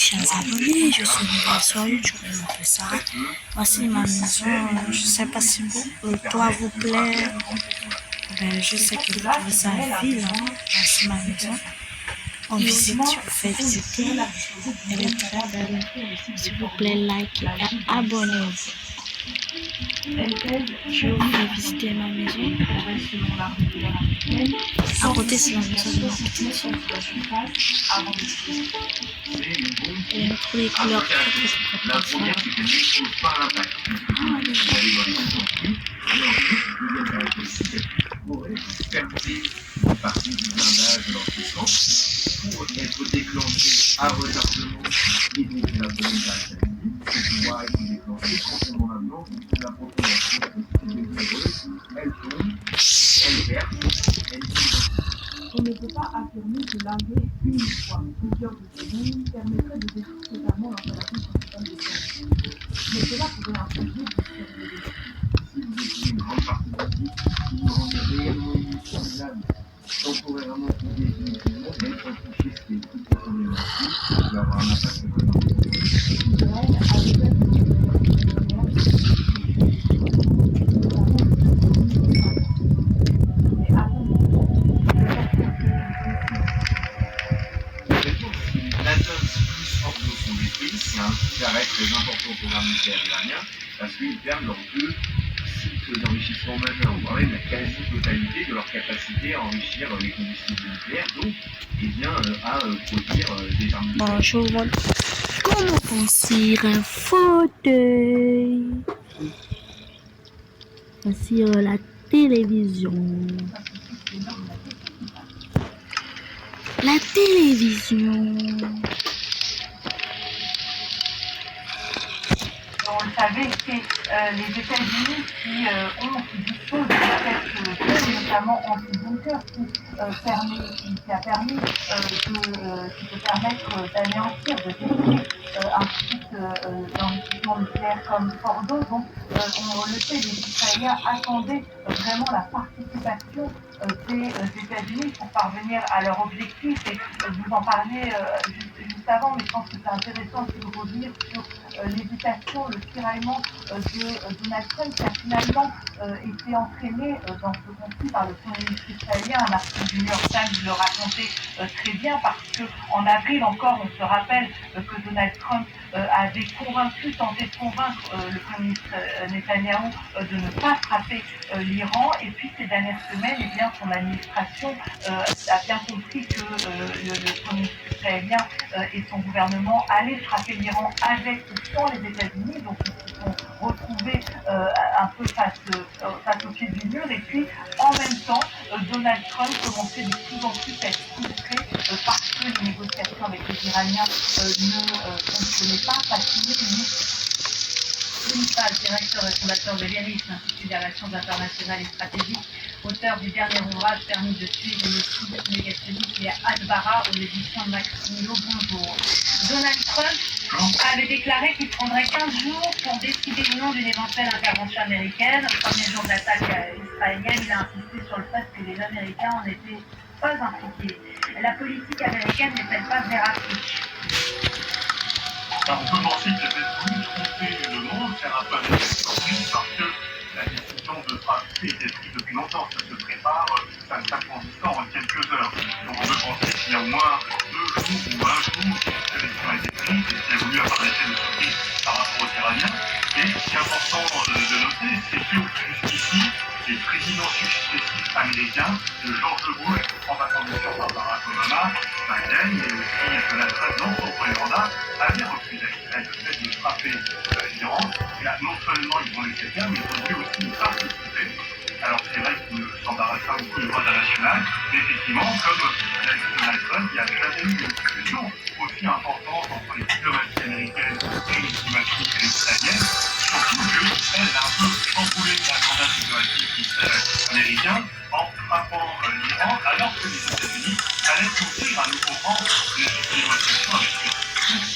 chers abonnés, je suis nouvelle sur YouTube, je m'appelle Sarah. Voici ma maison, je sais pas si le toit vous plaît. Je sais que vous trouvez ça ville. Voici ma maison. On visite, je vous fais visiter. Elle est très belle. S'il vous plaît, likez et abonnez-vous. Je vous fais visiter ma maison. À côté, c'est la maison de ma petite soeur. Elle aime trop les couleurs très pour être déclenché à retardement et donc la volonté pour pouvoir être déclenché concernant la blanche de la population. Elle tombe, elle verse, elle tombe. On ne peut pas affirmer que l'arrêt une fois plusieurs secondes permettrait de détruire totalement l'installation principale des services. Mais cela pourrait imposer de surveiller. Si vous étiez une grande partie du site, vous vous rendez réellement inutilisable, temporairement ou définitivement, d'être confisqué toute son énergie, peut avoir un impact sur votre c'est un coup d'arrêt très important au programme nucléaire iranien parce qu'ils perdent leurs deux sites d'enrichissement majeurs, voire même la quasi-totalité de leur capacité à enrichir les combustibles nucléaires, donc à produire des armes nucléaires. Bon, je vous montre comment construire un fauteuil. Voici la télévision. La télévision. On le savait, c'est les États-Unis qui disposent de cette bombe, notamment anti-bunker, qui a permis qui peut permettre d'anéantir, de détruire un site d'enrichissement nucléaire comme Fordo. Donc, on le sait, les Israéliens attendaient vraiment la participation des États-Unis pour parvenir à leur objectif. Et vous en parlez juste avant, mais je pense que c'est intéressant de revenir sur l'hésitation, le tiraillement de Donald Trump qui a finalement été entraîné dans ce conflit par le Premier ministre israélien. Un article du New York Times le racontait très bien parce qu'en avril encore, on se rappelle que Donald Trump avait tenté de convaincre le Premier ministre Netanyahou de ne pas frapper l'Iran. Et puis ces dernières semaines, eh bien, son administration a bien compris que le Premier ministre israélien et son gouvernement allaient frapper l'Iran avec ou sans les États-Unis. Donc ils se sont retrouvés un peu face au pied du mur. Et puis en même temps, Donald Trump commençait de plus en plus à être frustré parce que les négociations avec les Iraniens ne fonctionnaient pas. Paz, directeur et fondateur de l'IRIS, l'Institut des relations internationales et stratégiques, auteur du dernier ouvrage permis de suivre les études négationnistes et Adbara aux éditions de Maximilio. Bonjour. Donald Trump avait déclaré qu'il prendrait 15 jours pour décider ou non d'une éventuelle intervention américaine. Au premier jour de l'attaque israélienne, il a insisté sur le fait que les Américains n'étaient pas impliqués. La politique américaine n'est-elle pas erratique? On peut penser qu'il y a peut-être voulu tromper le monde, faire un peu un effet surprise, parce que la décision de frapper était prise depuis longtemps, ça se prépare, ça ne s'accomplissant en quelques heures. Donc on peut penser qu'il y a au moins 2 jours ou un jour que la décision a été prise et qu'il a voulu avoir un effet de surprise par rapport aux Iraniens. Et ce qui est important de noter, c'est que jusqu'ici, les présidents successifs américains, de George Bush, en passant bien sûr par Barack Obama, Biden et aussi Donald Trump dans son premier mandat, avaient refusé le fait de frapper l'Iran. Et là, non seulement ils vont laisser faire, mais ils ont voulu aussi y participer. Alors c'est vrai qu'ils ne s'embarrassent pas beaucoup du droit international, mais effectivement, comme l'a dit Donald Trump, il n'y a jamais eu une discussion aussi importante entre les diplomaties américaines et les diplomaties israéliennes, surtout qu'elle a un peu chamboulé l'agenda diplomatique américain en frappant l'Iran, alors que les États-Unis allaient ouvrir un nouveau rang de négociations avec lui.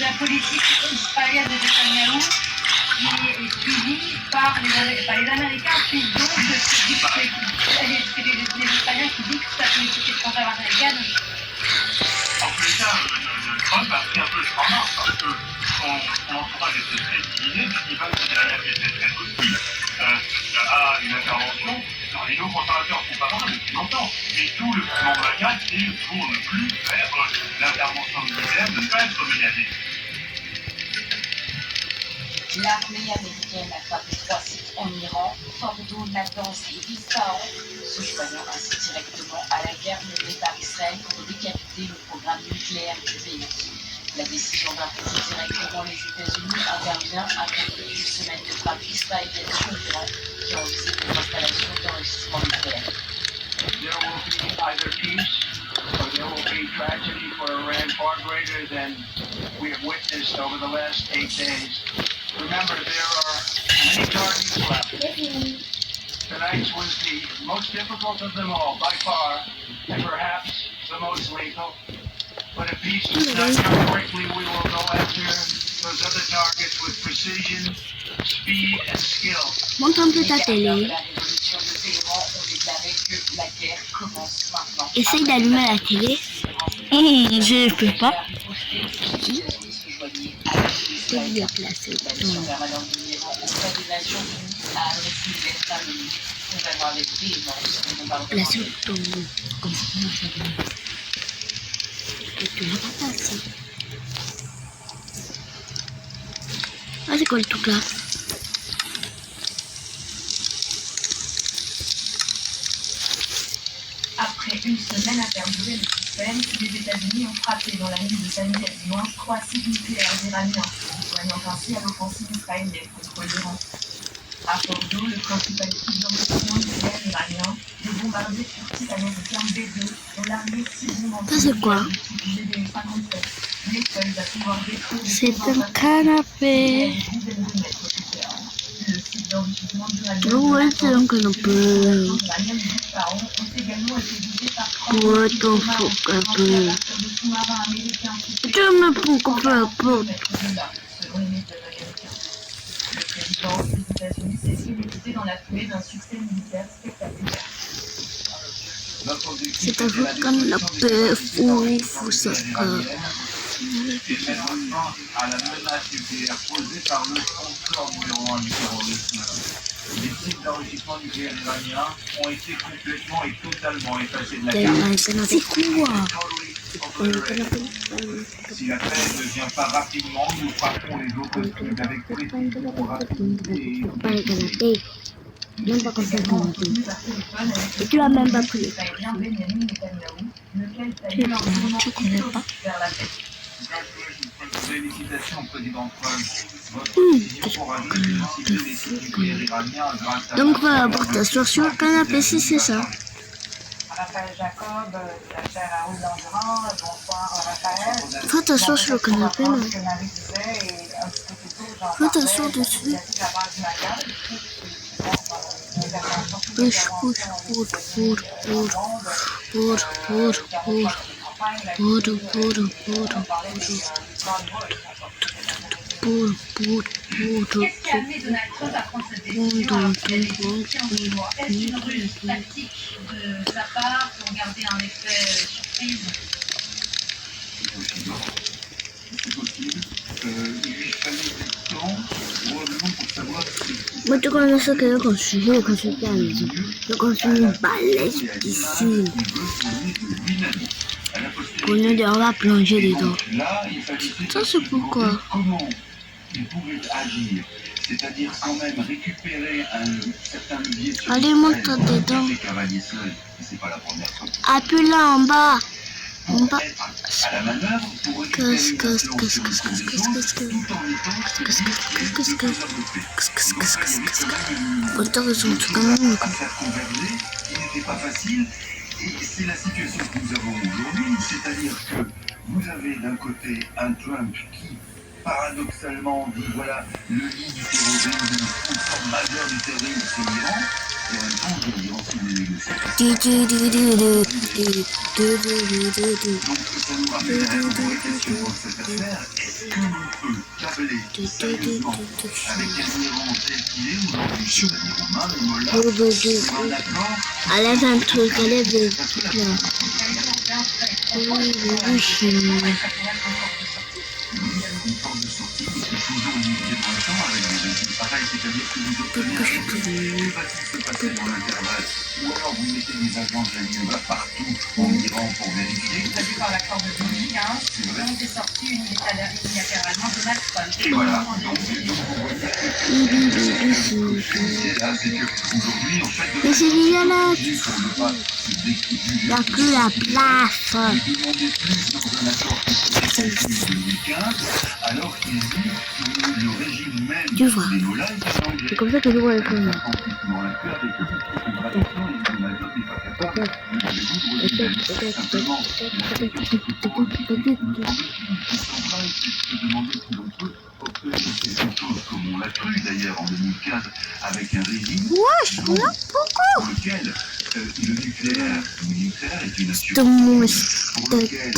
La politique israélienne de Netanyahou qui est suivie par les Américains, puis donc c'est les Israéliens qui disent que la politique étrangère américaine. En tous les cas, Trump a pris un peu le format parce que son entourage était très divisé, l'univers nigérien était très hostile à une intervention. Alors, les néo-conservateurs ne sont pas morts depuis longtemps, mais tout le mouvement mondial, c'est pour ne plus faire l'intervention militaire, de ne pas être menacé. L'armée américaine a frappé 3 sites en Iran, Fordo, Natanz et Isfahan, se joignant ainsi directement à la guerre menée par Israël pour décapiter le programme nucléaire du pays. La décision d'impliquer directement les États-Unis intervient après plus d'une semaine de frappes israéliennes sur l'Iran qui ont visé des installations d'enregistrement nucléaire. There will be either peace or there will be tragedy for Iran far greater than we have witnessed over the last 8 days. Remember, there are many targets left. Tonight's was the most difficult of them all, by far, and perhaps the most lethal. But if peace does not come quickly, we will go after those other targets with precision, speed, and skill. Montre un peu Les ta gardiens télé. de la révolution de Téhéran ont déclaré que la guerre commence maintenant. Essaye d'allumer la télé. Je peux pas. Je vais la placer. La mission permanente de l'Iran auprès des Nations Unies a adressé une lettre à l'ONU, condamnant avec véhémence le bombardement. Placer au tombeau. Comme ça, on va faire. Et tu l'as pas passé. Ah, c'est quoi le truc là? Après une semaine à perdurer le suspense, les États-Unis ont frappé dans la nuit de samedi à dimanche 3 sites nucléaires iraniens, joignant ainsi à l'offensive israélienne contre l'Iran. À Fordo, le principal site d'enregistrement nucléaire iranien, des bombardiers furtifs américains B-2 dont l'armée civile Ça, c'est quoi? GBU-57, les seuls à pouvoir détruire des C'est bombes un canapé. à des dizaines de mètres de terre. Le site d'enrichissement d'uranium Oh ouais, c'est un canapé. Ouais, t'en fous un peu. Tu me prends un peu à porte. Selon les médias américains. Le président des États-Unis s'est félicité dans la foulée d'un succès militaire spectaculaire. C'est un canapé fou, ça. Et mettre fin à la menace nucléaire posée par le sponsor numéro 1 du terrorisme. Les sites d'enrichissement nucléaire iranien ont été complètement et totalement effacés de la carte. C'est quoi? Si la paix ne vient pas rapidement, nous frapperons les opposés avec précision, rapidité et Pas le canapé. Même pas comme ça, le canapé. Par téléphone avec Et tu l'as même pas pris. israélien Benjamin Netanyahou, lequel Tu salue l'engouement tu connais pas? vers la paix. Félicitations, président Trump. Votre décision pour inciter les sites nucléaires iraniens grâce à... Donc voilà pour t'asseoir sur le canapé si c'est ça. Raphaël Jacob, la chaire à Roule d'Endurin, bonsoir Raphaël. Faut t'asseoir sur le canapé là. Ce que Marie disait, et un petit peu plus tôt, j'en Faut parlais, t'asseoir dessus. l'initiative à base du Magal, Push, push, push, push, push, push, push, Qu'est-ce qui a amené Donald Trump à prendre cette décision alors qu'il a des décisions en loi? Est-ce une ruse tactique de sa part pour garder un effet surprise? C'est possible. Il lui fallait du temps, probablement pour savoir si... Moi, tu connais ce que je construis à la maison. Je construis une balèze piscine. Pour nous dire, on va plonger dedans. Ça, c'est pourquoi. Comment il pouvait agir, c'est-à-dire quand même récupérer un certain levier sur Allez, monte dedans. les cavaliers seuls, c'est pas la première fois. Appuie là en bas. En bas. À la manœuvre pour récupérer le tout en étant Autant que son truc quand même. à faire converger, il n'était pas facile. Et c'est la situation que nous avons aujourd'hui, c'est-à-dire que vous avez d'un côté un Trump qui, paradoxalement, dit voilà, le lit du terrorisme, le sponsor majeur du terrorisme, c'est l'Iran, et en même temps, je l'Iran, c'est une négociation. Donc, ça nous ramène à la vraie question dans cette affaire, est-ce que l'on peut câbler sérieusement avec un Iran tel qu'il est aujourd'hui, c'est-à-dire aux mains de Mollah, sur un accord? Enlève un truc, enlève le truc là. Une porte de sortie, quelque chose toujours limité dans le temps avec des régimes pareils, c'est-à-dire que vous obtenez un résultat qui va se passer dans l'intervalle, ou alors vous mettez des agents de la Genève partout en Iran pour vérifier. Prévu par l'accord de 2015, dont est sorti unilatéralement Donald Trump. Et voilà, donc vous voyez c'est là, c'est qu'aujourd'hui, en fait, Mais c'est déjà là. pour ne pas se Il n'y a plus la place. demander plus dans un accord qui s'est fait en 2015, alors qu'il dit que le régime même Tu vois. des Lola est un danger. C'est comme ça que je vois les films. Dans la peur des contradictions et que la zone n'est pas capable de résoudre simplement la question politique me semble-t-il qui se demander si l'on peut obtenir quelque chose comme on l'a cru d'ailleurs en 2015 avec un régime dans lequel le nucléaire est une assurance pour lequel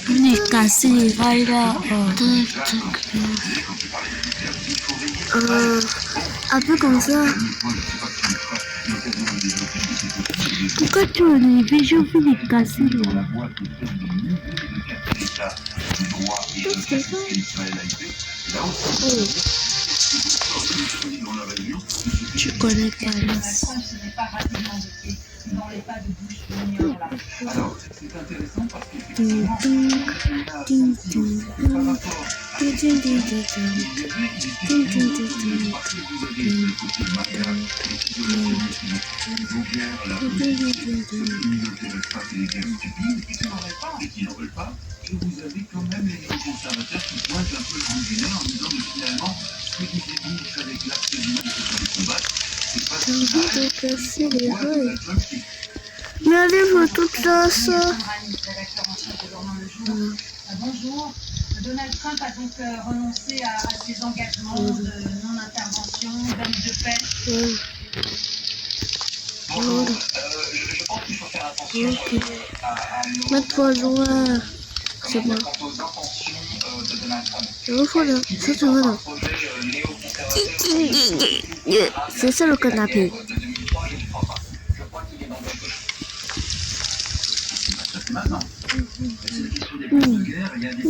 On est cassé, là. Un peu comme ça. Pourquoi tu as des bijoux Philippe cassés là? Je connais pas là. Alors, c'est intéressant parce qui n'en veulent pas, et vous avez quand même les conservateurs qui pointent un peu le bout du nez en disant que finalement, ce que vous dites avec l'acte humain que vous combattre, c'est pas Casser les reins. Mais allez, je veux toute ça. Bonjour. Donald Trump a donc renoncé à ses engagements de non-intervention, d'aide de paix. Bonjour. Je pense qu'il faut faire attention à nos... Mets-toi loin. C'est bon. Quant aux intentions de Donald Trump. Voilà, ça c'est voilà. C'est ça le canapé. maintenant. C'est la question des plans de guerre, il y a des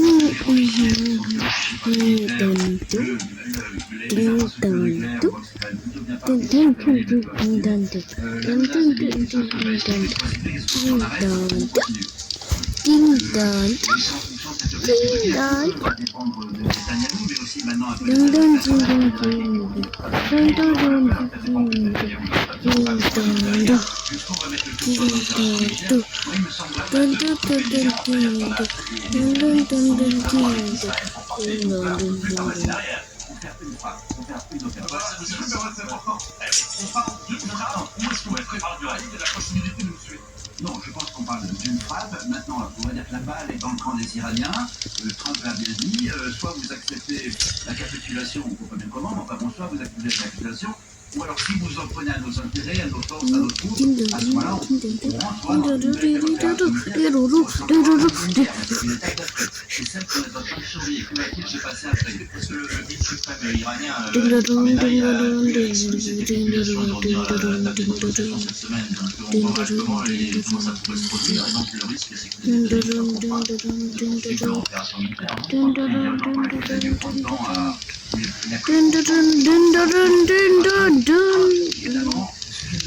Non, je pense qu'on parle d'une frappe. Maintenant, on va dire que la balle est dans le camp des Iraniens. Trump l'a bien dit. Soit vous acceptez la capitulation, on ne sait pas bien comment, mais enfin bon, soit vous acceptez la capitulation, ou alors si vous en prenez à nos intérêts, à nos forces, à nos troupes, à ce moment-là, on rentre dans une étape d'après. C'est celle qu'on est en train de surveiller. Que va-t-il se passer après? Parce que le guide suprême iranien a une spéculation aujourd'hui la négociation cette semaine. Donc on verra comment ça pourrait se produire. Et donc le risque, c'est que les opérations militaires,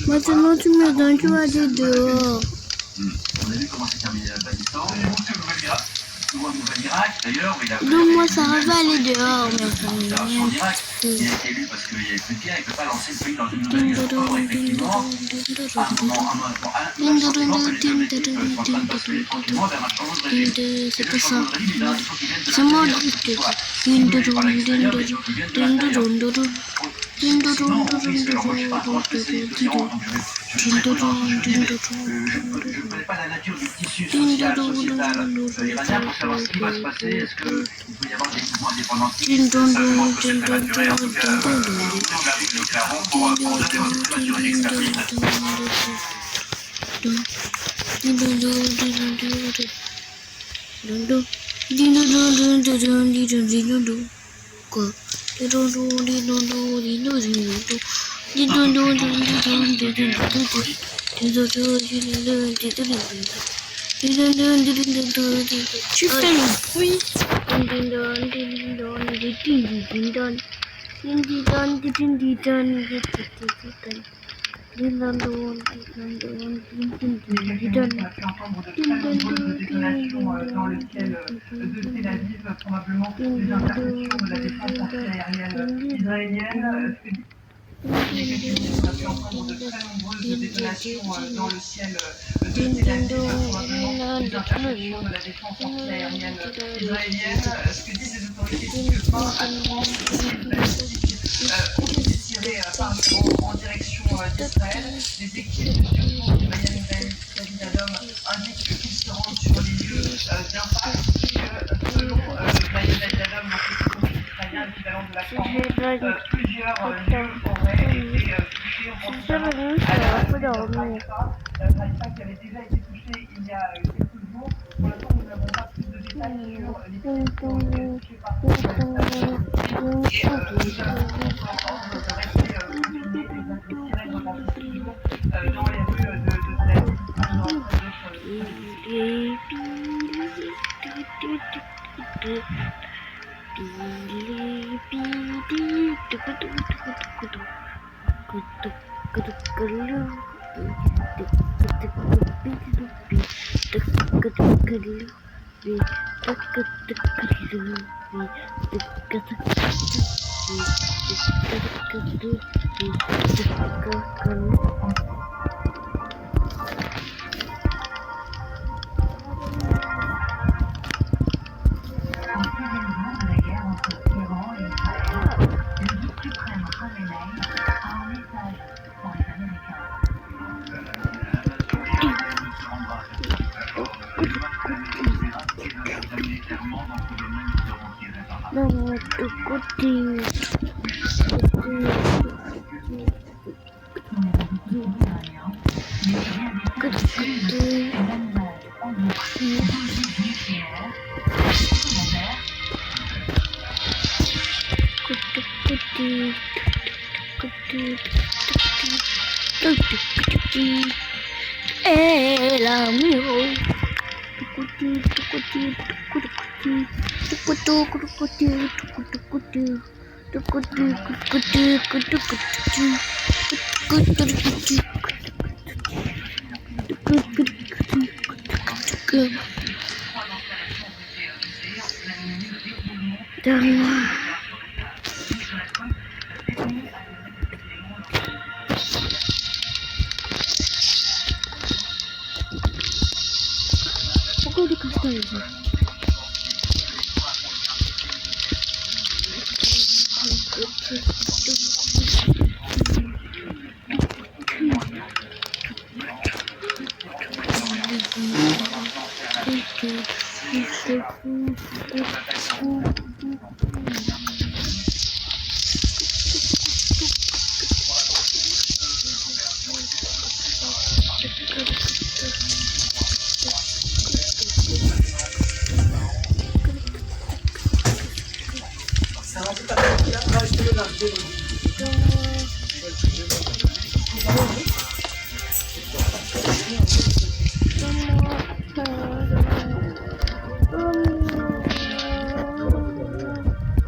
maintenant tu me donnes, tu vas aller dehors. On a vu comment s'est terminé l'Afghanistan. Souvent le Nouvel-Irak, d'ailleurs, mais il a Donc moi ça va aller dehors, mais en Irak, il a été élu parce qu'il n'y avait plus de guerre, il ne peut pas lancer le pays dans une nouvelle guerre. Or, effectivement, à un sentiment que les deux équipes sont en train de basculer tranquillement vers un changement de régime. C'est pas ça. C'est C'est moi le je ne connais pas la nature du tissu sociétal iranien pour savoir ce qui va se passer. Est-ce qu'il peut y avoir des mouvements indépendantistes? Simplement que c'est prématuré. En tout cas, nous l'arrive le clairons pour donner aux situations une expertise. Tu fais le bruit. On a pu entendre de très nombreuses détonations dans le ciel de Tel Aviv, probablement des interceptions de la défense antiaérienne israélienne. On a pu entendre de très nombreuses détonations dans le ciel de Tel Aviv, probablement des interceptions de la défense antiaérienne israélienne. Ce que disent les autorités, c'est que 20 à 30 missiles balistiques ont été tirés en direction d'Israël. Les équipes de secours de Miami David Adom indiquent qu'ils se rendent sur les lieux d'impact et que selon Miami David Adom, donc le secours israélien, l'équivalent de la France, plusieurs lieux auraient été touchés. On pense notamment à la Haïfa qui avait déjà été touchée il y a quelques jours. Pour l'instant, nous n'avons pas plus de détails sur les sites qui ont été touchés par ce et nous allons encore de rester confinés et de tirer nos précisions dans les rues de Tel Aviv.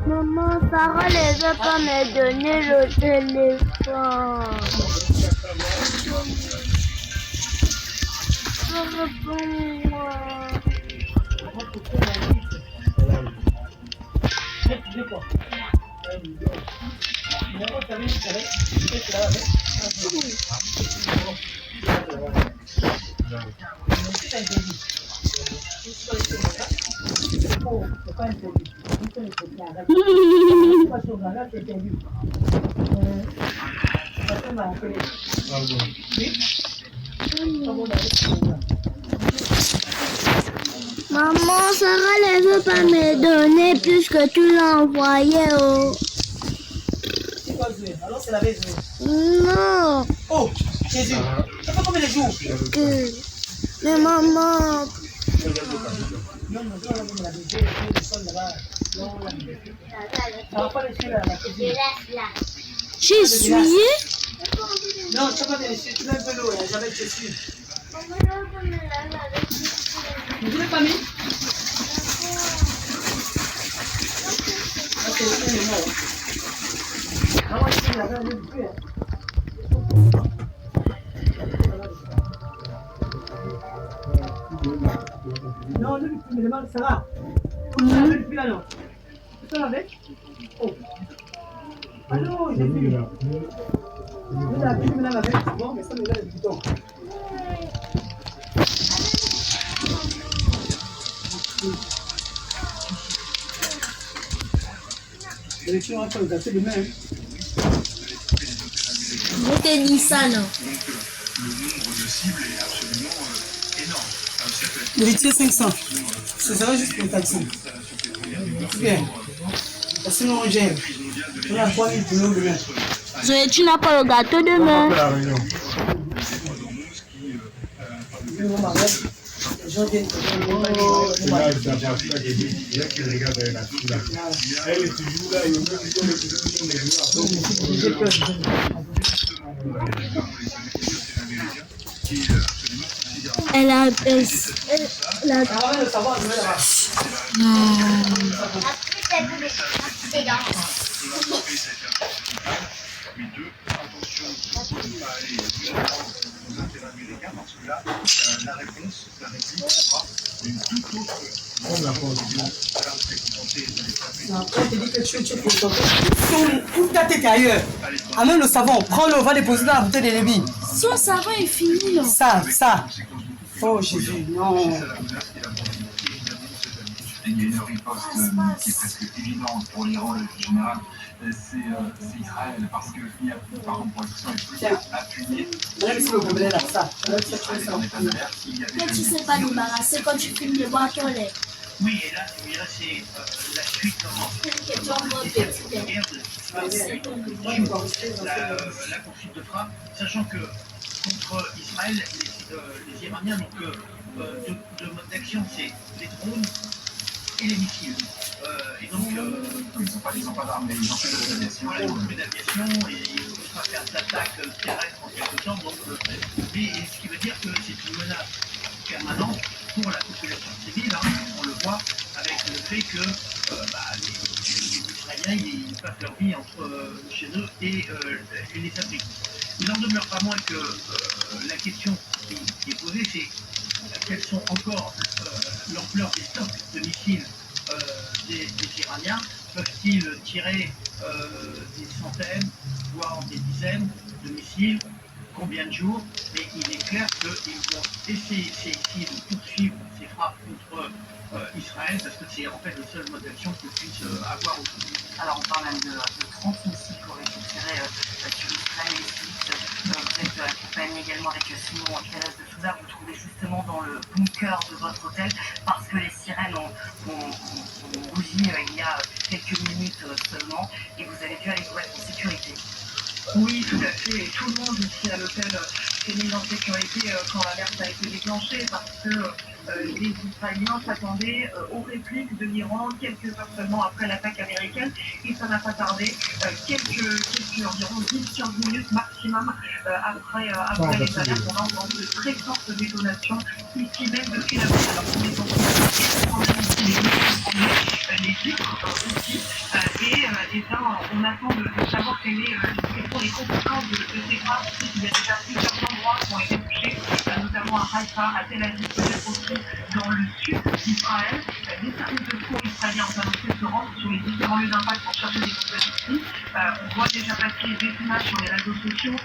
Maman, Sarah ne veut pas me donner le téléphone. Réponds-moi. Maman, Sarah ne veut pas me donner puisque tu l'as envoyé au... Alors c'est la vérité. Non. Oh, Jésus, ça fait combien de jours? Mais maman... J'ai essuyé. Non, tu n'as pas de dessus, tu mets un peu d'eau, il n'y a jamais de dessus. Vous ne l'avez pas mis? Ok, c'est bon. Ah ouais, c'est la même plus. Non, ne me demande, ça va. Ça va plus là, non. Tu l'as avec? Oh. Ah non, j'ai vu. Vous avez vu maintenant avec, c'est bon, mais ça me donne le bouton. L'élection a fait gâter demain. Je t'ai dit ça, non? Le nombre de cibles est absolument énorme. Ça peut être L'héritier 500. Ce sera juste pour le taxi. Bien. Parce que sinon on gère. On a 3000 pour nous demain. Tu n'as pas le gâteau demain? Les gens viennent Elle a... Mais deux, attention de ne pas aller aux intérêts américains parce que là, la réponse, la réplique sera une toute autre. Quand tu dis que tu es content, toute ta tête ailleurs. Amène le savon, prends-le, on va déposer dans la bouteille de Lévi. Si on savon est fini, là. Ça. Oh Jésus, non. Il y a une riposte qui est presque évidente pour l'Iran en général, c'est Israël, parce qu'il y a, par exemple, pour l'expression est plus appuyée. Là, c'est le problème là, ça. Israël est en état d'alerte, il y a Quand tu déjà ne sais pas débarrasser, quand tu filmes les boîtes aux lettres. Oui, et là c'est la suite la poursuite de frappe, sachant que contre Israël, les Iraniens n'ont que deux modes d'action, c'est les drones et les missiles. Et donc, ils n'ont pas d'armes, mais ils ont fait de l'aviation. voilà, ils ont fait d'aviation et ils ne peuvent pas faire d'attaque terrestre en quelque sorte. Donc, mais ce qui veut dire que c'est une menace permanente pour la population civile. Hein. On le voit avec le fait que les Israéliens ils passent leur vie entre chez eux et les abritent. Il n'en demeure pas moins que la question qui est posée, c'est quelles sont encore l'ampleur des stocks de missiles des Iraniens. Peuvent-ils tirer des centaines, voire des dizaines de missiles? Combien de jours? Mais il est clair qu'ils vont essayer de poursuivre ces frappes contre Israël, parce que c'est en fait le seul mode d'action qu'ils puissent avoir aujourd'hui. Alors on parle même de 30 missiles qui auraient été tirés sur Israël et Égypte. Vous êtes accompagné également avec Simon Pérez de Souza. Vous trouvez justement dans le bunker de votre hôtel parce que les sirènes ont bougi il y a quelques minutes seulement et vous avez dû aller pour être en sécurité. Oui, tout à fait. Et tout le monde ici à l'hôtel s'est mis en sécurité quand l'alerte a été déclenchée parce que les Israéliens s'attendaient aux répliques de l'Iran quelques heures seulement après l'attaque américaine et ça n'a pas tardé. Environ 10-15 minutes maximum après les alertes, on a entendu de très fortes détonations ici même depuis la ville. Alors on est en train de les vitres aussi et bien on attend de savoir quelles sont les conséquences de ces frappes. Il y a déjà plusieurs endroits qui ont été touchés, notamment à Haïfa, à Tel Aviv, peut-être aussi dans le sud d'Israël. Les services de secours israéliens ont annoncé se rendre sur les différents lieux d'impact pour chercher des victimes. On voit déjà passer des images sur les réseaux sociaux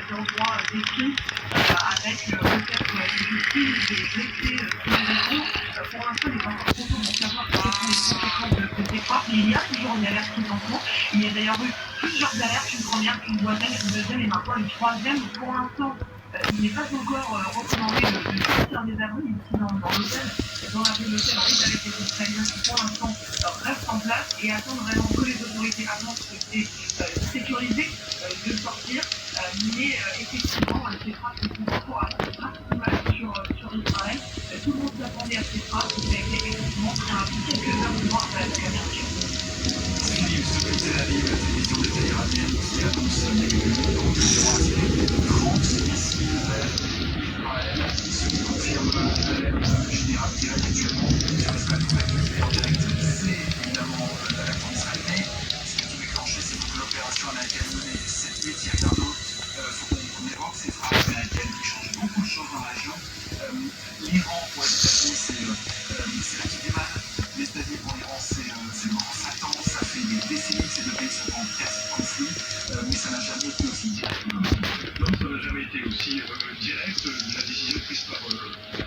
d'endroits décrits avec peut-être des victimes, des blessés sur les réseaux. Pour l'instant, il n'est pas encore trop tôt pour savoir quelles sont les conséquences de ces frappes. Mais il y a toujours une alerte qui est en cours. Il y a d'ailleurs eu plusieurs alertes, une première, une deuxième et maintenant une troisième. Pour l'instant, il n'est pas encore recommandé de sortir des abris ici dans l'hôtel, dans la rue de l'hôtel, avec les Israéliens qui pour l'instant restent en place et attendent vraiment que les autorités annoncent que c'est sécurisé de sortir. Mais effectivement, ces frappes qui sont encore à sur Israël. Tout le monde s'attendait à ces frappes qui a été effectivement quelques heures de voir la caméra. Philippe, ce que Tel Aviv, la télévision de Télérabienne, qui annonce L'Iran pour les États-Unis, c'est la petite mal. Les États-Unis pour l'Iran, c'est le grand Satan. Ça fait des décennies que ces deux pays sont en conflit, mais ça n'a jamais été aussi direct. Non, ça n'a jamais été aussi direct. La décision prise par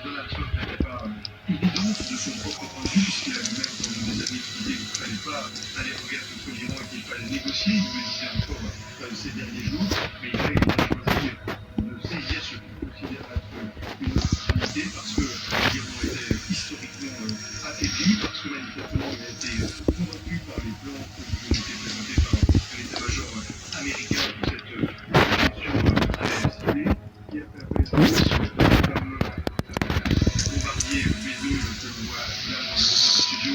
Donald Trump n'était pas évidente de son propre point de vue, puisqu'il a lui-même pendant des années dit qu'il ne fallait pas aller en guerre contre l'Iran et qu'il fallait négocier. Il le disait encore ces derniers jours, mais il a choisi de saisir ce qu'il considère être une opportunité parce que l'Iran était historiquement affaibli, parce que manifestement il a été convaincu par les plans qui ont été présentés par l'état-major américain pour cette opération aérienne qui a fait appel à ce fameux bombardier B2 que l'on voit là dans le studio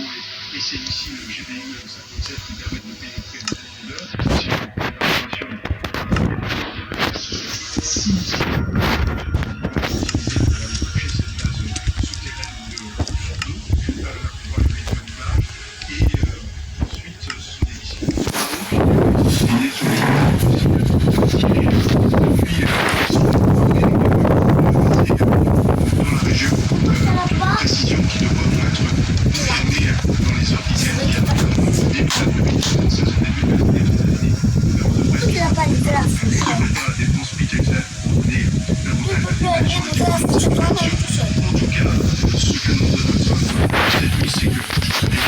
et ces missiles GBU 57 qui permettent de pénétrer en profondeur. C'est une opération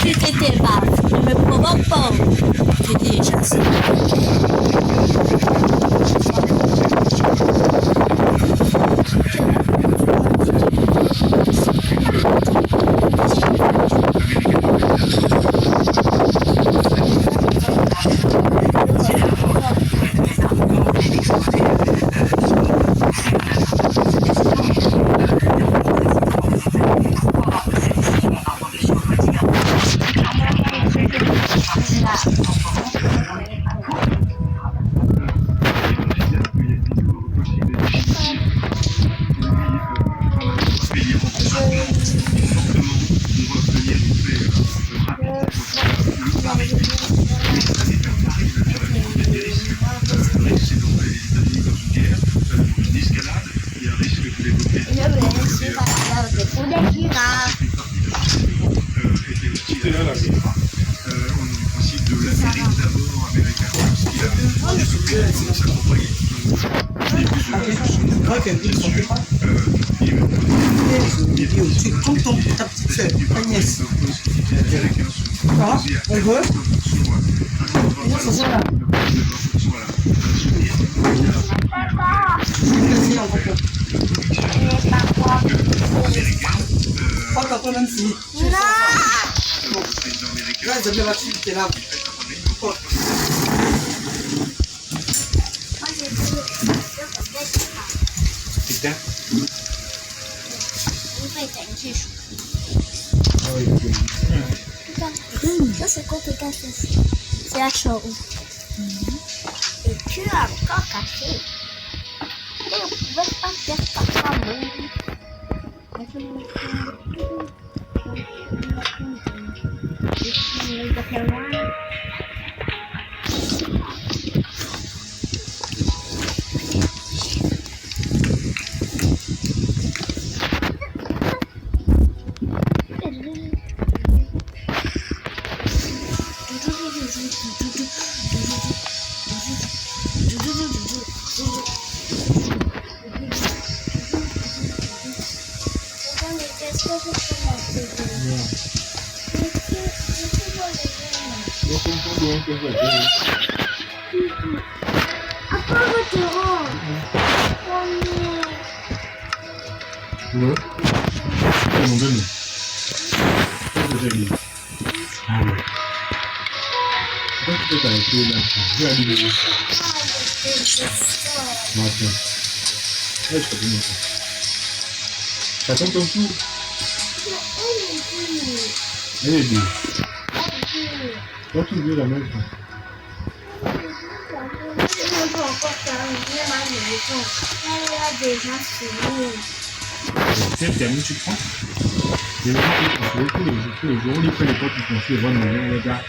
Tu t'étais pas, ne me provoque pas. J'ai déjà ça. Tu comptes ta petite sœur, Agnès. Ah, on veut. C'est ça là. Pas quand on a fini. Là, ils avaient battu, t'es là. Putain. Ça c'est quoi tes cafés? C'est la chose. Et tu as encore café. Et on pouvait pas faire par favor. Non. Ils m'ont donné. Ah ouais. Pourquoi tu peux t'arrêter là? Je vais aller le ça. Non, attends. Ouais, je peux te mettre ça. T'attends ton tour. Allez, dis. Toi, tu veux la même chose. Tiens, termine, tu prends. Les gens qui font tous les jours, on les fait les potes qui font sur le bon les gars.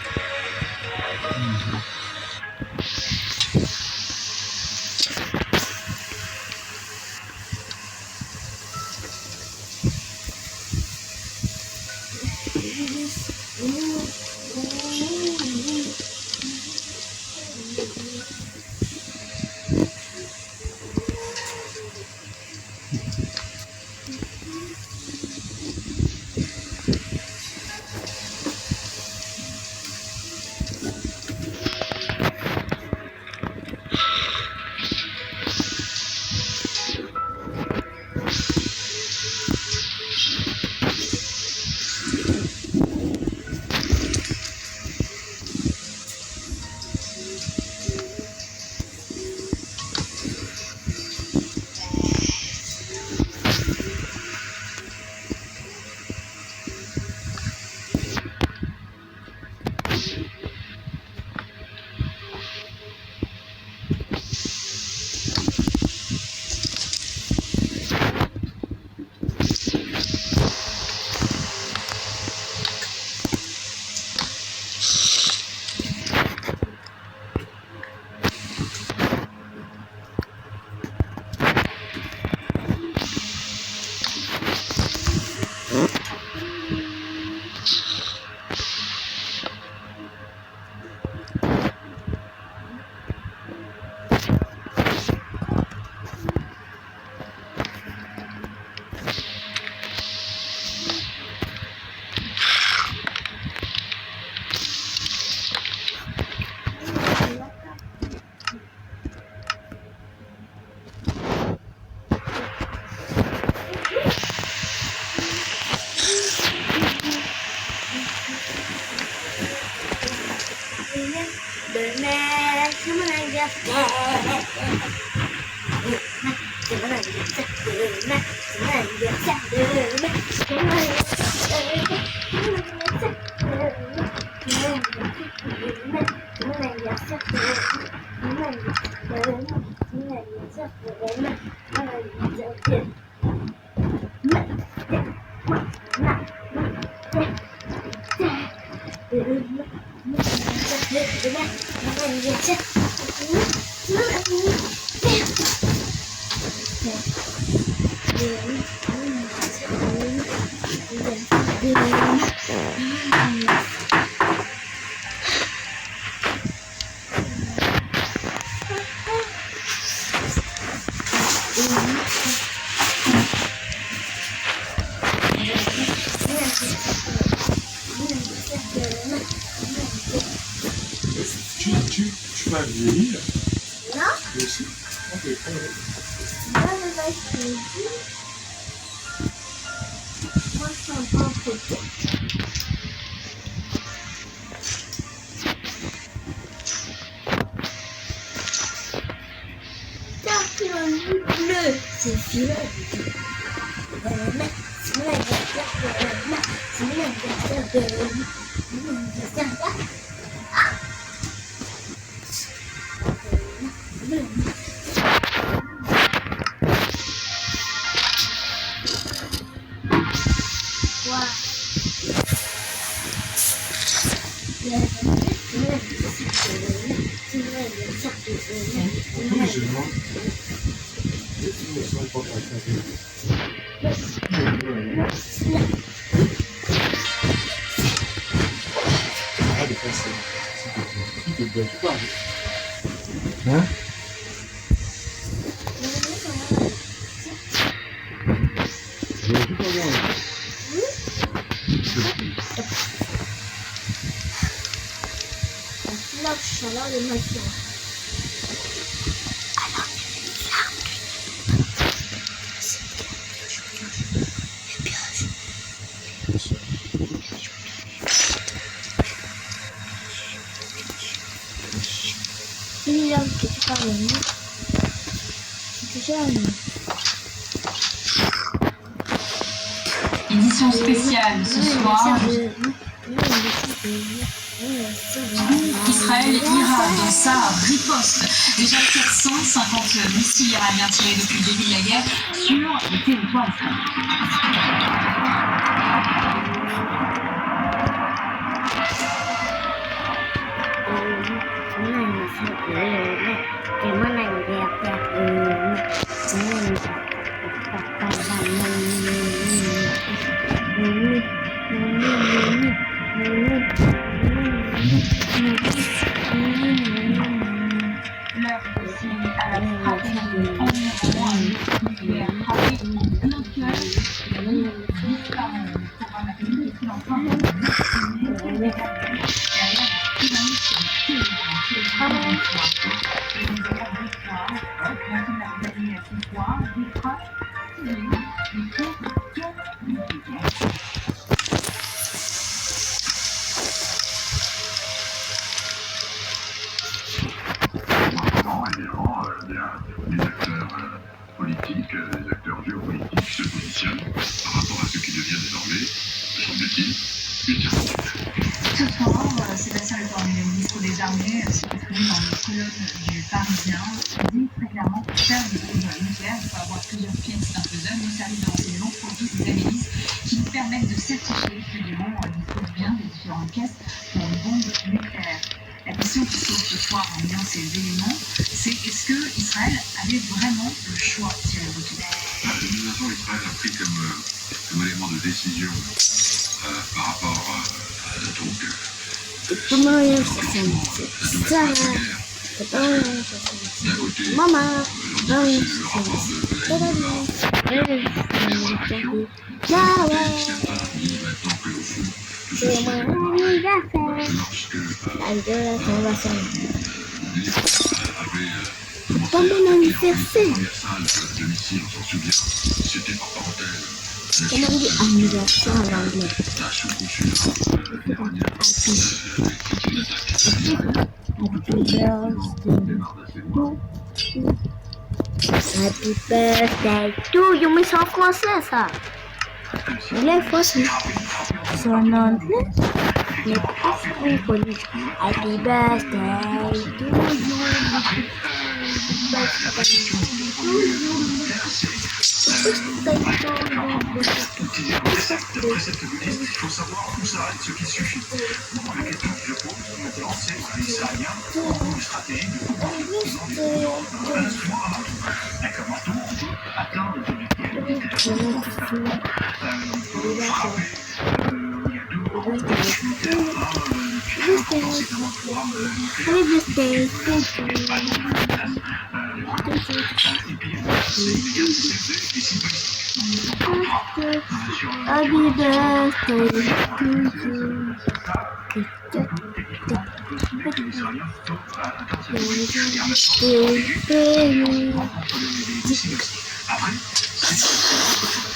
Tu vas vieillir? Non. Moi aussi. Ok, allez. Moi, je suis en photo. Bleu, c'est filet. C'est l'anniversaire Hein? Je vais tout avoir. La chaleur de ma fille. Que tu parles de nous. C'est déjà Édition spéciale ce soir. Israël ira dans sa riposte. Déjà 450 missiles iraniens tirés depuis le début de la guerre sur le territoire israélien. Les acteurs politiques, les acteurs géopolitiques se positionnent par rapport à ce qui devient désormais, semble-t-il, une certitude. Ce soir, Sébastien Lecornu, le ministre des Armées, s'est exprimé dans le colloque du Parisien. Il dit très clairement que faire des bombes nucléaires, il faut avoir plusieurs pièces d'un puzzle. Nos services de renseignement produisent des analyses qui nous permettent de certifier que l'Iran dispose bien des différentes pièces pour une bombe nucléaire. La question qui se pose ce soir en liant ces éléments, c'est est-ce que Israël avait vraiment le choix si elle retourne? De toute façon, Israël a pris comme élément de décision par rapport à Comment il y a d'un côté, Maman, le rapport de maintenant que au fond, tout ceci lorsque Pas mon anniversaire. première salle de missiles, on s'en souvient, c'était par parenthèse. Comment on dit anniversaire en anglais? La sous-consulat iranien qui l'attaque. Happy birthday to you. Mais c'est en français ça. Anglais français. C'est en anglais. Mais pas connu. Happy birthday to you. Il faut savoir où s'arrête ce qui suffit. Donc la question que je pose, maintenant, c'est les Israéliens ont une stratégie de un instrument à marteau. Avec un marteau, on peut atteindre des objectifs militaires. On peut frapper. Il y a deux objectifs militaires. Un qui est important, c'est d'avoir un programme nucléaire. Et puis, c'est immédiat, c'est élevé et c'est balistique. Happy birthday to you. Après,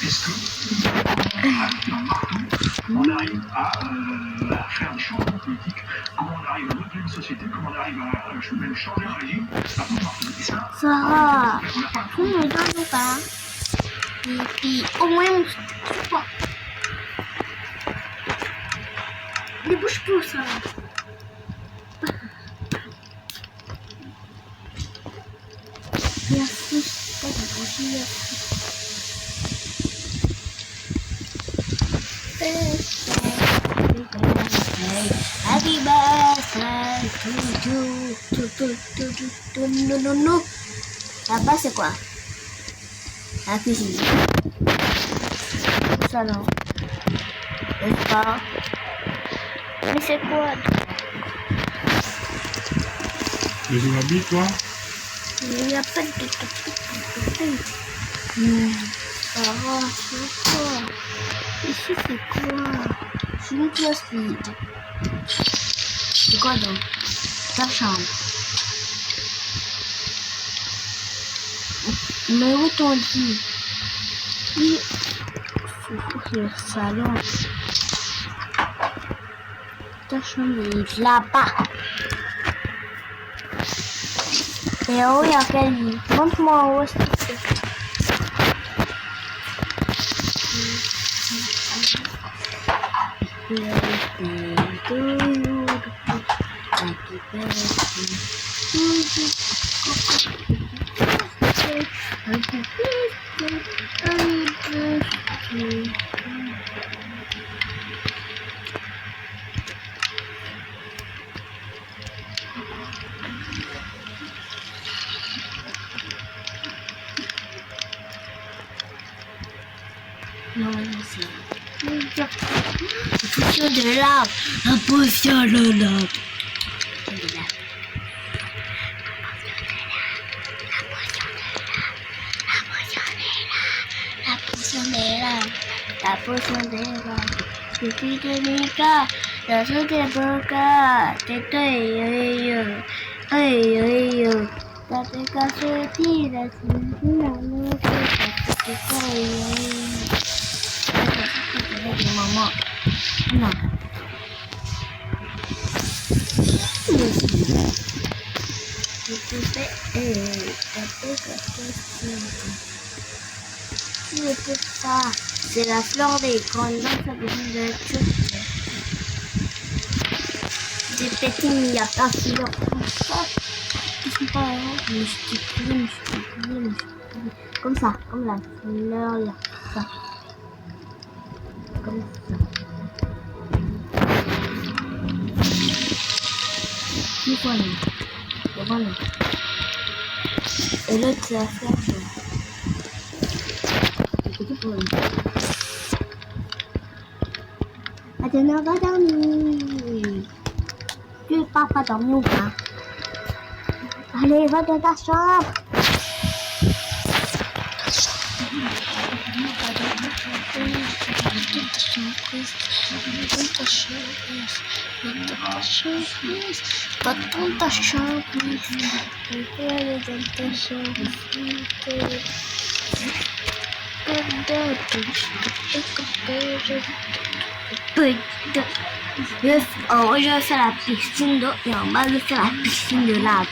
est-ce que on arrive à faire des changements politiques, comment on arrive à modeler une société, comment on arrive à même changer un régime, à tout marteau. Et ça, Sarah, on n'a pas tu me donnes pas. Et puis, au moins, on se pas. Ne bouge plus, ça. Merci. Happy birthday to you. Là-bas, c'est quoi? La cuisine. Le salon. Le spa. Mais c'est quoi? Mais tu m'habilles, toi? Il n'y a pas de Sarah, c'est quoi? Ici, c'est quoi? C'est une pièce vide. C'est quoi donc? Ta chambre. Mais où t'en dis? Oui. C'est le salon. Ta chambre est là-bas. Et en haut, il y a quel lit? Montre-moi en haut, s'il te plaît. Non, c'est la potion de l'arbre. La potion de l'arbre. la potion des vagues. Je suis délicat, la sauce est boca, t'es ça te casse le pied, la maman. Non. C'est ça. C'est la fleur des grandes dents, ça besoin de des petits, il n'y a pas de fleurs comme ça. Ils sont pas comme ça, comme la fleur là. Ça. Comme ça. Une fois là. Voilà. Et l'autre c'est la fleur. Maintenant, va dormir. Tu pars pas dormir ou pas? Allez, va dans ta chambre. En haut, je vais faire la piscine d'eau et en bas, je vais faire la piscine de lave.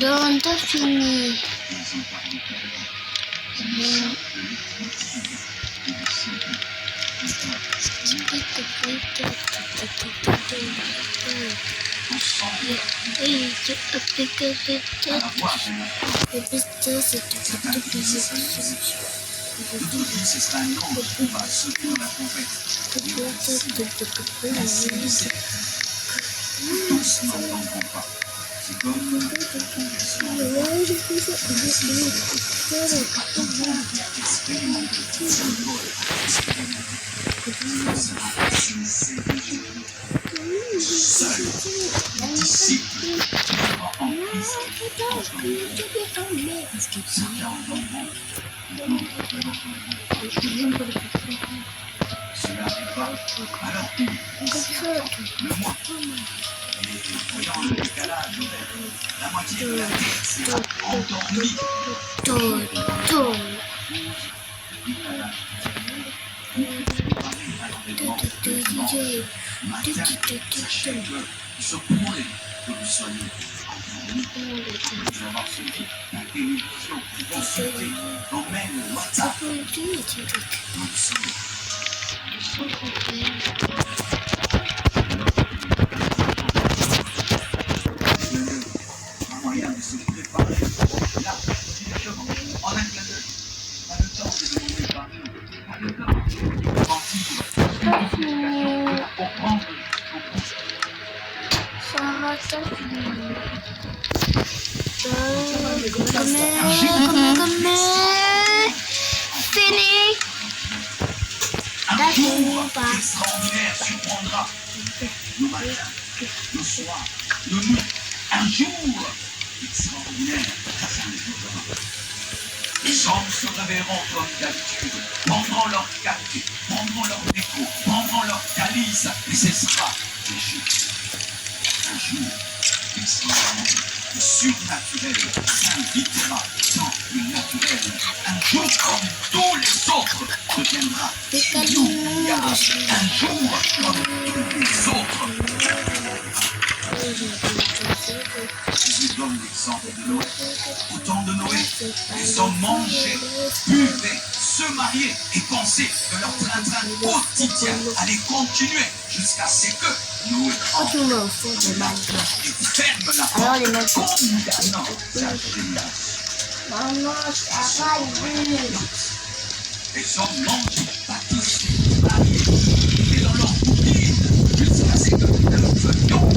Donc, t'as fini. Fini. Un jour extraordinaire surprendra nos matins, nos soirs, nos nuits. Un jour extraordinaire s'arrêtera. Les hommes se réveilleront comme d'habitude, prendront leur café, prendront leur déco, prendront leur calice, et ce sera Égypte. Un jour extraordinaire, le surnaturel s'invitera dans le naturel. Un jour comme tous les autres deviendra inoubliable. Un jour comme tous les autres. Je vous donne l'exemple de Noé. Au temps de Noé, les hommes mangeaient, buvaient, se mariaient et pensaient que leur train-train quotidien allait continuer jusqu'à ce que Noé entre et ferme la porte, condamnant sa génération. Les hommes mangeaient, bâtissaient, mariaient, et dans leur routine jusqu'à ce que nous venions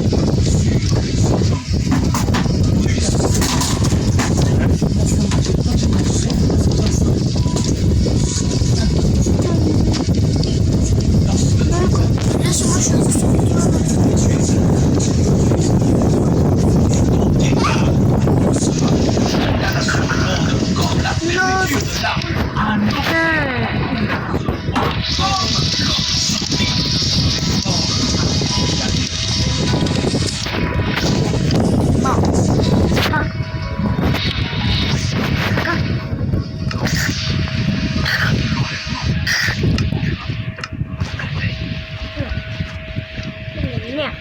Viens.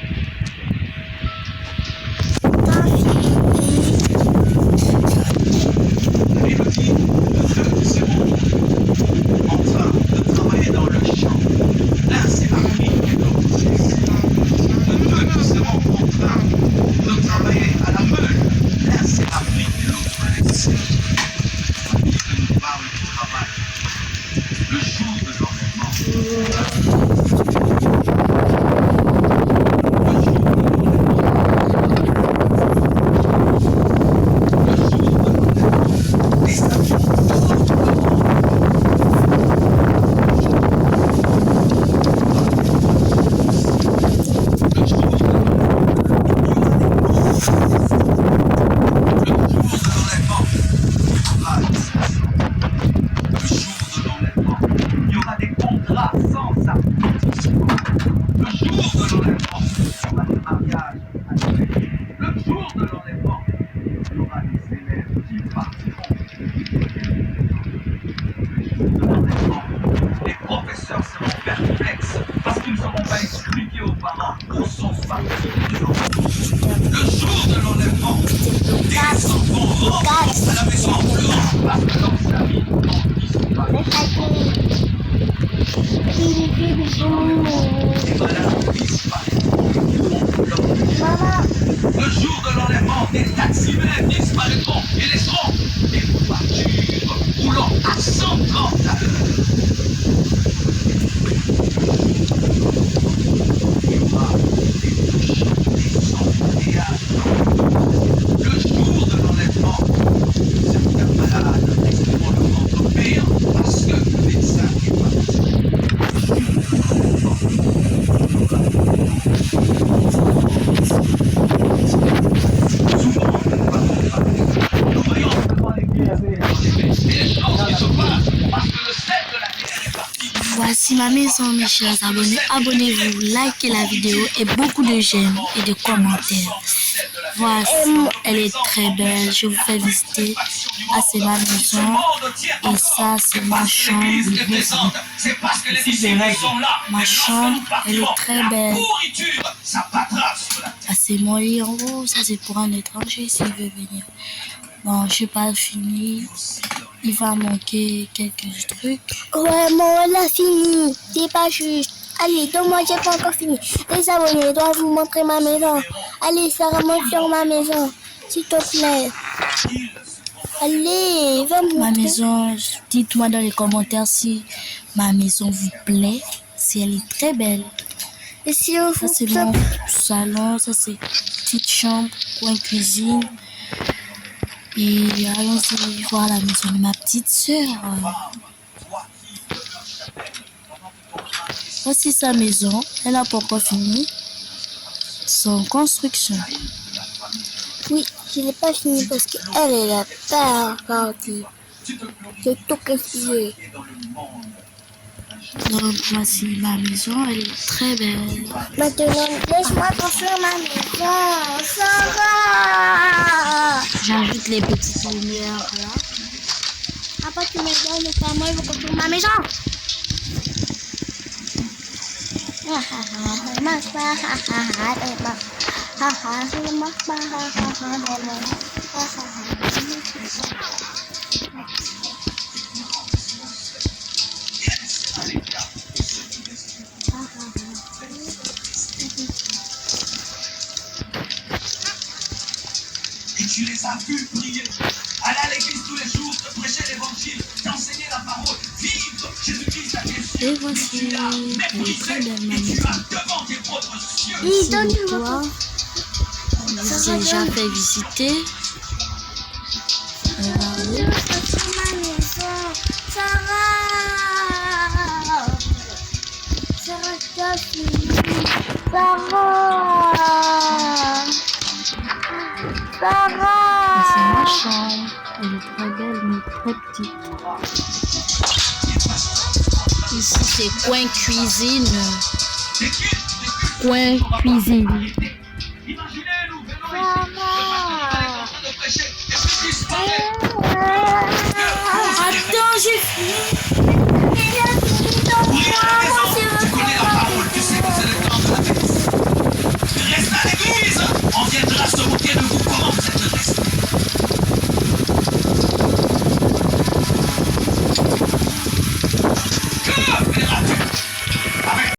Les professeurs seront perplexes parce qu'ils n'auront pas expliqué aux parents où sont partis les enfants. Le jour de l'enlèvement, des enfants rentrent à la maison en pleurant parce que leurs amis ont disparu. Les malades disparaissent. Le jour de l'enlèvement, des taximens disparaîtront et laisseront des voitures roulant à 130 à l'heure. Le jour de l'enlèvement, certains malades resteront le ventre pire parce que le médecin est parti. Nous voyons seulement les pieds et les choses qui se passent parce que le sel de la terre est parti. Voici ma maison, mes chers abonnés. Abonnez-vous, likez la vidéo et beaucoup de j'aime et de commentaires. Voici, elle est très belle. Je vous fais visiter. Ah, c'est ma maison. Et ça, c'est ma chambre. Ma chambre, elle est très belle. Ah, c'est mon lit en haut. Ça, c'est pour un étranger s'il veut venir. Bon, je n'ai pas fini. Il va manquer quelques trucs. Ouais, bon, on a fini. C'est pas juste. Allez, donne-moi, j'ai pas encore fini. Les abonnés doivent vous montrer ma maison. Allez, Sarah, montre sur ma maison. S'il te plaît. Allez, va me Ma montrer. maison, dites-moi dans les commentaires si ma maison vous plaît. Si elle est très belle. Et si on Ça, vous c'est mon salon. Ça, c'est petite chambre, coin cuisine. Et allons-y voir la maison de ma petite sœur. Voici sa maison. Elle n'a pas encore fini son construction. Oui, je n'ai pas fini parce qu'elle est la terre partie. J'ai tout cassé. Donc voici ma maison. Elle est très belle. Maintenant, laisse-moi construire ma maison. Sarah! J'ajoute les petites lumières là. Après, tu me donnes le moi, je vais construire ma maison. Et tu les as vus prier, aller à l'église tous les jours, te prêcher l'évangile, t'enseigner la parole, vivre Jésus-Christ à tes yeux. Et voici, elle est très belle ma maison. Devant tes propres yeux. Ici le toit. Je vous ai déjà fait visiter. Regardez. C'est ma chambre. Elle est très belle mais très petite. Ici c'est coin cuisine. Coin cuisine. Imaginez-nous, venons ici, le pasteur est en train de prêcher, et puis disparaît.